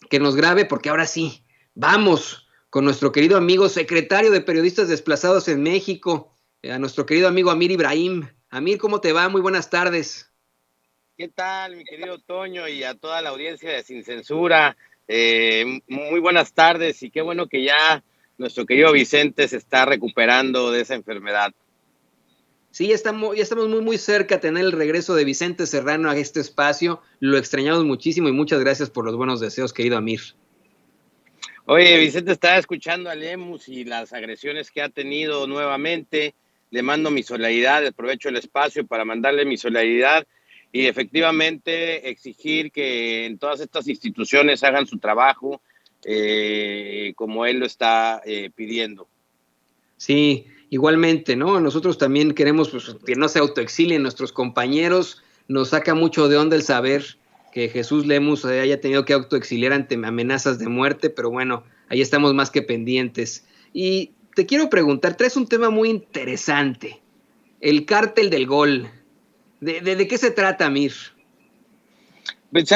que nos grabe, porque ahora sí, vamos con nuestro querido amigo secretario de Periodistas Desplazados en México, a nuestro querido amigo Amir Ibrahim. Amir, ¿cómo te va? Muy buenas tardes. ¿Qué tal, mi querido Toño, y a toda la audiencia de Sin Censura? Muy buenas tardes, y qué bueno que ya nuestro querido Vicente se está recuperando de esa enfermedad. Sí, ya estamos muy cerca de tener el regreso de Vicente Serrano a este espacio. Lo extrañamos muchísimo y muchas gracias por los buenos deseos, querido Amir. Oye, Vicente estaba escuchando a Lemus y las agresiones que ha tenido nuevamente. Le mando mi solidaridad, aprovecho el espacio para mandarle mi solidaridad y efectivamente exigir que en todas estas instituciones hagan su trabajo como él lo está pidiendo. Sí, igualmente, ¿no? Nosotros también queremos pues, que no se autoexilien nuestros compañeros. Nos saca mucho de onda el saber que Jesús Lemus haya tenido que autoexiliar ante amenazas de muerte, pero bueno, ahí estamos más que pendientes. Y te quiero preguntar, traes un tema muy interesante, el cártel del gol. ¿De qué se trata, Mir? Pues,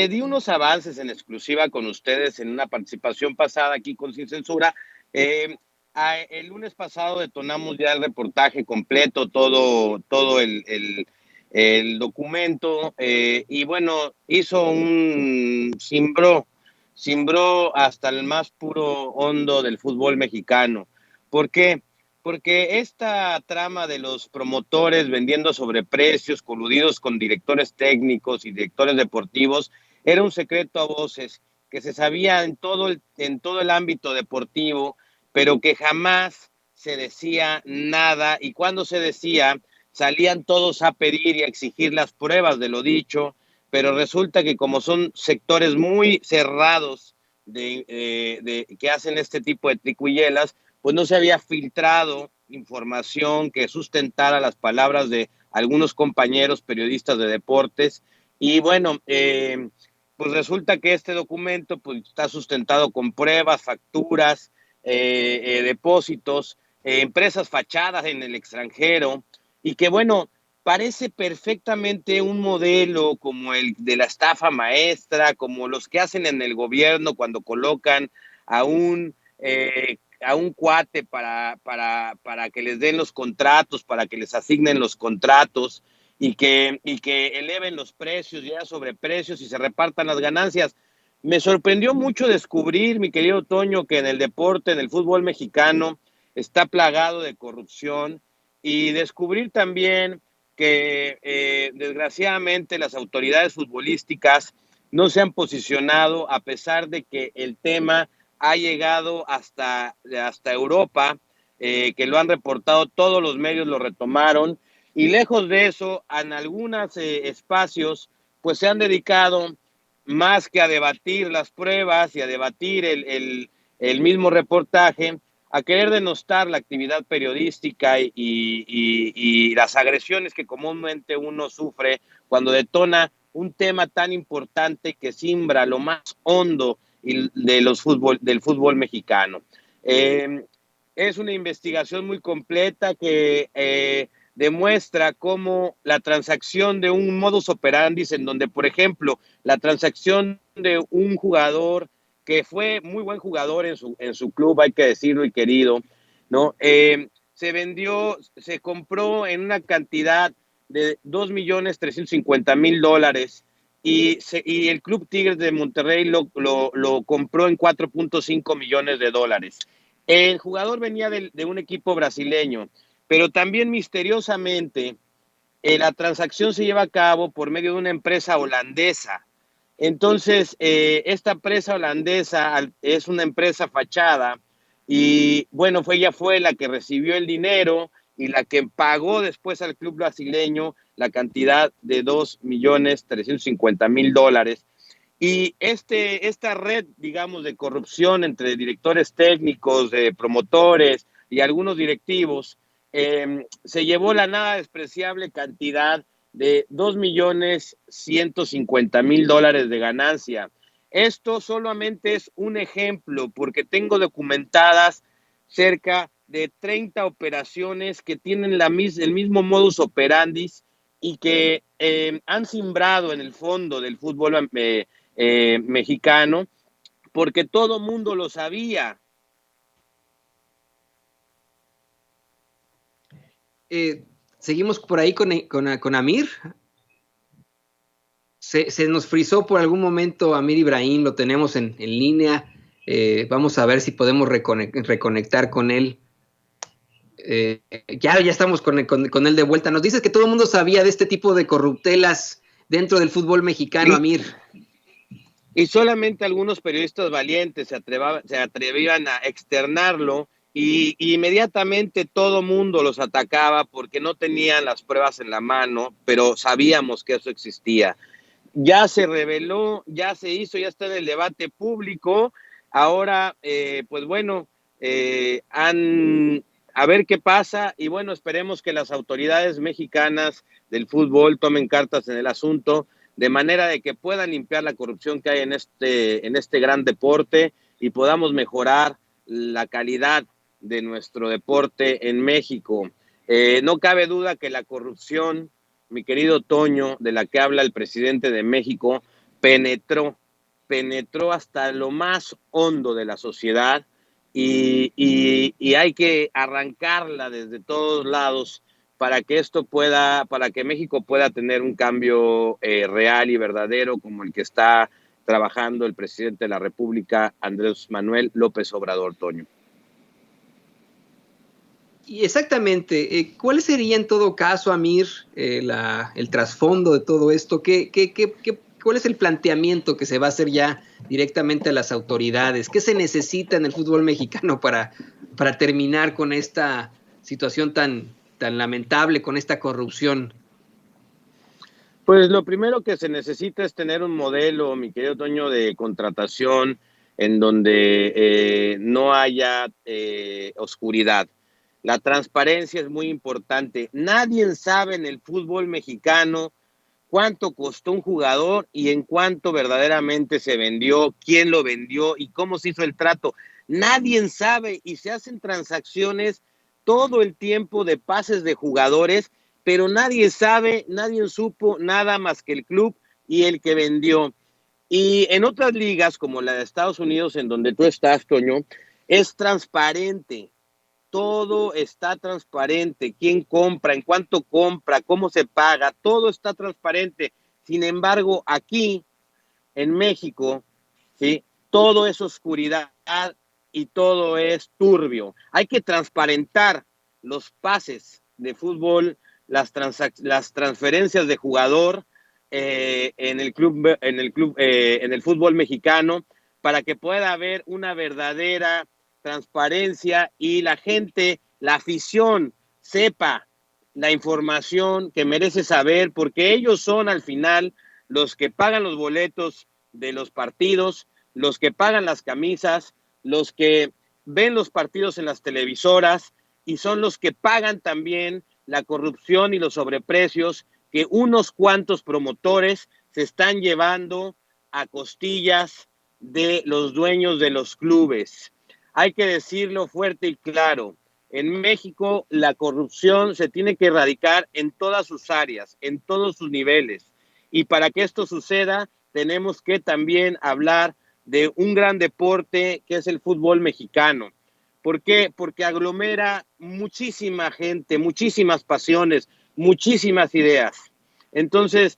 di unos avances en exclusiva con ustedes en una participación pasada aquí con Sin Censura. Eh, el lunes pasado detonamos ya el reportaje completo, todo el documento, y bueno, cimbró hasta el más puro hondo del fútbol mexicano. ¿Por qué? Porque esta trama de los promotores vendiendo sobreprecios, coludidos con directores técnicos y directores deportivos, era un secreto a voces que se sabía en todo el ámbito deportivo, pero que jamás se decía nada, y cuando se decía, salían todos a pedir y a exigir las pruebas de lo dicho, pero resulta que como son sectores muy cerrados que hacen este tipo de tricuyelas, pues no se había filtrado información que sustentara las palabras de algunos compañeros periodistas de deportes. Y bueno, pues resulta que este documento pues, está sustentado con pruebas, facturas, depósitos, empresas fachadas en el extranjero, y que bueno, parece perfectamente un modelo como el de la estafa maestra, como los que hacen en el gobierno cuando colocan a un cuate para que les den los contratos, para que les asignen los contratos y que eleven los precios, ya sobre precios y se repartan las ganancias. Me sorprendió mucho descubrir, mi querido Toño, que en el deporte, en el fútbol mexicano, está plagado de corrupción, y descubrir también que desgraciadamente las autoridades futbolísticas no se han posicionado, a pesar de que el tema ha llegado hasta Europa, que lo han reportado, todos los medios lo retomaron, y lejos de eso, en algunos espacios, pues se han dedicado más que a debatir las pruebas y a debatir el mismo reportaje, a querer denostar la actividad periodística y las agresiones que comúnmente uno sufre cuando detona un tema tan importante que simbra lo más hondo del fútbol mexicano. Es una investigación muy completa que demuestra cómo la transacción de un modus operandi, en donde, por ejemplo, la transacción de un jugador que fue muy buen jugador en su club, hay que decirlo, y querido, ¿no? Se compró en una cantidad de $2,350,000, y el Club Tigres de Monterrey lo compró en $4.5 millones. El jugador venía de un equipo brasileño, pero también misteriosamente la transacción se lleva a cabo por medio de una empresa holandesa. Entonces, esta empresa holandesa es una empresa fachada, y bueno, ella fue la que recibió el dinero y la que pagó después al club brasileño la cantidad de $2,350,000. Y esta red, digamos, de corrupción entre directores técnicos, de promotores y algunos directivos, se llevó la nada despreciable cantidad de $2,150,000 de ganancia. Esto solamente es un ejemplo, porque tengo documentadas cerca de 30 operaciones que tienen el mismo modus operandi, y que han simbrado en el fondo del fútbol mexicano, porque todo mundo lo sabía. Seguimos por ahí con Amir. Se nos frizó por algún momento Amir Ibrahim, lo tenemos en línea. Vamos a ver si podemos reconectar con él. Ya estamos con él de vuelta. Nos dices que todo el mundo sabía de este tipo de corruptelas dentro del fútbol mexicano, Amir. Y solamente algunos periodistas valientes se atrevían a externarlo y inmediatamente todo mundo los atacaba porque no tenían las pruebas en la mano, pero sabíamos que eso existía. Ya se reveló, ya se hizo, ya está en el debate público. Ahora, pues bueno, a ver qué pasa y bueno, esperemos que las autoridades mexicanas del fútbol tomen cartas en el asunto de manera de que puedan limpiar la corrupción que hay en este gran deporte y podamos mejorar la calidad de nuestro deporte en México. No cabe duda que la corrupción, mi querido Toño, de la que habla el presidente de México, penetró hasta lo más hondo de la sociedad y hay que arrancarla desde todos lados para que México pueda tener un cambio real y verdadero como el que está trabajando el presidente de la República, Andrés Manuel López Obrador, Toño. Y exactamente, ¿cuál sería en todo caso, Amir, el trasfondo de todo esto? ¿Cuál es el planteamiento que se va a hacer ya directamente a las autoridades? ¿Qué se necesita en el fútbol mexicano para terminar con esta situación tan lamentable, con esta corrupción? Pues lo primero que se necesita es tener un modelo, mi querido Toño, de contratación en donde no haya oscuridad. La transparencia es muy importante. Nadie sabe en el fútbol mexicano cuánto costó un jugador y en cuánto verdaderamente se vendió, quién lo vendió y cómo se hizo el trato. Nadie sabe y se hacen transacciones todo el tiempo de pases de jugadores, pero nadie sabe, nadie supo nada más que el club y el que vendió. Y en otras ligas, como la de Estados Unidos, en donde tú estás, Toño, es transparente. Todo está transparente, quién compra, en cuánto compra, cómo se paga, todo está transparente. Sin embargo, aquí en México, ¿sí? Todo es oscuridad y todo es turbio. Hay que transparentar los pases de fútbol, las transferencias de jugador en el fútbol mexicano para que pueda haber una verdadera transparencia y la gente, la afición, sepa la información que merece saber, porque ellos son al final los que pagan los boletos de los partidos, los que pagan las camisas, los que ven los partidos en las televisoras y son los que pagan también la corrupción y los sobreprecios que unos cuantos promotores se están llevando a costillas de los dueños de los clubes. Hay que decirlo fuerte y claro. En México la corrupción se tiene que erradicar en todas sus áreas, en todos sus niveles. Y para que esto suceda, tenemos que también hablar de un gran deporte que es el fútbol mexicano. ¿Por qué? Porque aglomera muchísima gente, muchísimas pasiones, muchísimas ideas. Entonces,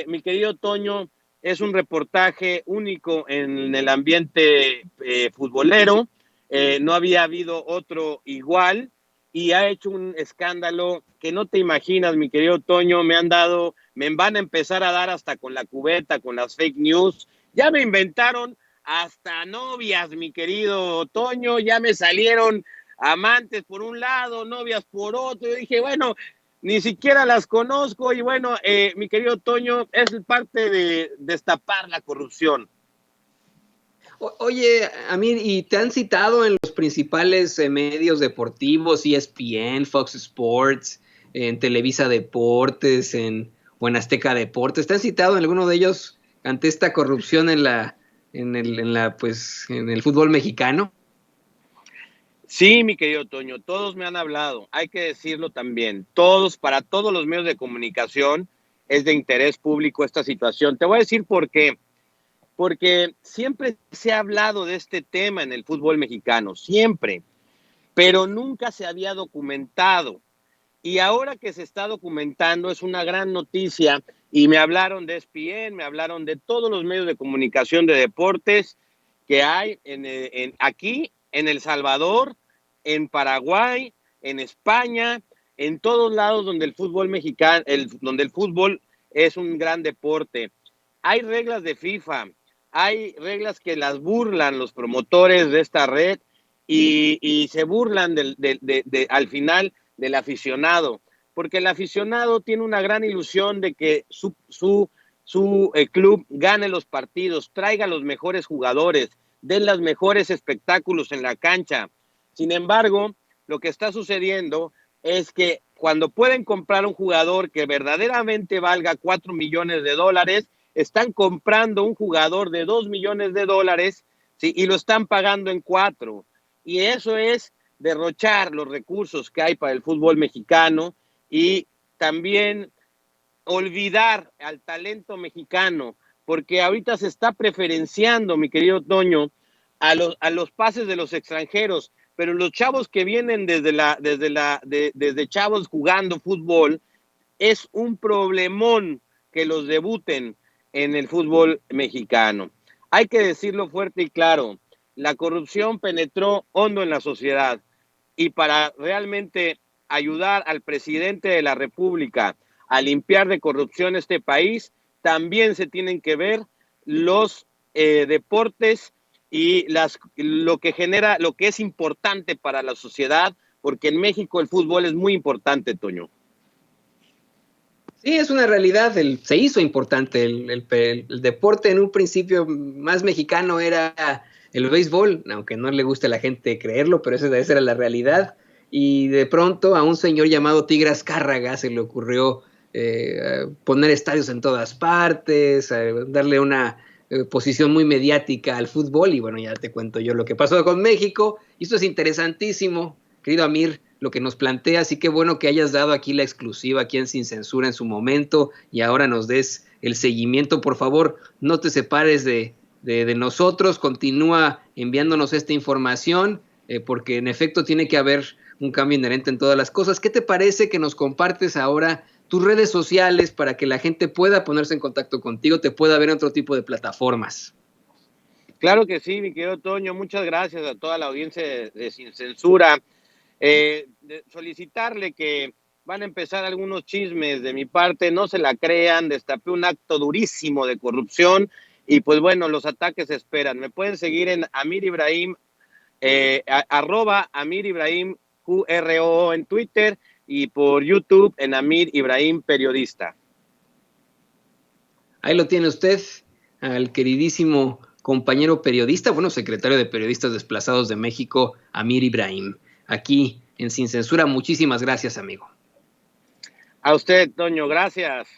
mi querido Toño, es un reportaje único en el ambiente futbolero. No había habido otro igual y ha hecho un escándalo que no te imaginas, mi querido Toño. Me van a empezar a dar hasta con la cubeta, con las fake news. Ya me inventaron hasta novias, mi querido Toño, ya me salieron amantes por un lado, novias por otro. Yo dije, bueno, ni siquiera las conozco y bueno, mi querido Toño, es parte de destapar la corrupción. Oye, Amir, ¿y te han citado en los principales medios deportivos, ESPN, Fox Sports, en Televisa Deportes, o en Azteca Deportes? ¿Te han citado en alguno de ellos ante esta corrupción en el fútbol mexicano? Sí, mi querido Toño, todos me han hablado, hay que decirlo también, para todos los medios de comunicación es de interés público esta situación. Te voy a decir por qué. porque siempre se ha hablado de este tema en el fútbol mexicano, siempre, pero nunca se había documentado. Y ahora que se está documentando es una gran noticia y me hablaron de ESPN, me hablaron de todos los medios de comunicación de deportes que hay aquí, en El Salvador, en Paraguay, en España, en todos lados donde el fútbol mexicano, donde el fútbol es un gran deporte. Hay reglas de FIFA, hay reglas que las burlan los promotores de esta red y se burlan al final del aficionado, porque el aficionado tiene una gran ilusión de que su club gane los partidos, traiga los mejores jugadores, den los mejores espectáculos en la cancha. Sin embargo, lo que está sucediendo es que cuando pueden comprar un jugador que verdaderamente valga 4 millones de dólares, están comprando un jugador de 2 millones de dólares, ¿sí? Y lo están pagando en 4. Y eso es derrochar los recursos que hay para el fútbol mexicano y también olvidar al talento mexicano, porque ahorita se está preferenciando, mi querido Toño, a los pases de los extranjeros, pero los chavos que vienen desde chavos jugando fútbol, es un problemón que los debuten en el fútbol mexicano. Hay que decirlo fuerte y claro, la corrupción penetró hondo en la sociedad y para realmente ayudar al presidente de la República a limpiar de corrupción este país, también se tienen que ver los deportes y lo que genera, lo que es importante para la sociedad, porque en México el fútbol es muy importante, Toño. Sí, es una realidad, se hizo importante, el deporte en un principio más mexicano era el béisbol, aunque no le guste a la gente creerlo, pero esa era la realidad, y de pronto a un señor llamado Tigre Azcárraga se le ocurrió poner estadios en todas partes, darle una posición muy mediática al fútbol, y bueno, ya te cuento yo lo que pasó con México, y esto es interesantísimo, querido Amir, lo que nos plantea, así que bueno que hayas dado aquí la exclusiva aquí en Sin Censura en su momento y ahora nos des el seguimiento. Por favor, no te separes de nosotros, continúa enviándonos esta información, porque en efecto tiene que haber un cambio inherente en todas las cosas. ¿Qué te parece que nos compartes ahora tus redes sociales para que la gente pueda ponerse en contacto contigo, te pueda ver en otro tipo de plataformas? Claro que sí, mi querido Toño, muchas gracias a toda la audiencia de Sin Censura. Solicitarle que van a empezar algunos chismes de mi parte, no se la crean, destapé un acto durísimo de corrupción y pues bueno, los ataques se esperan. Me pueden seguir en Amir Ibrahim, @Amir Ibrahim QRO en Twitter y por YouTube en Amir Ibrahim Periodista. Ahí lo tiene usted, al queridísimo compañero periodista, bueno, secretario de Periodistas Desplazados de México, Amir Ibrahim. Aquí en Sin Censura, muchísimas gracias, amigo. A usted, Toño, gracias.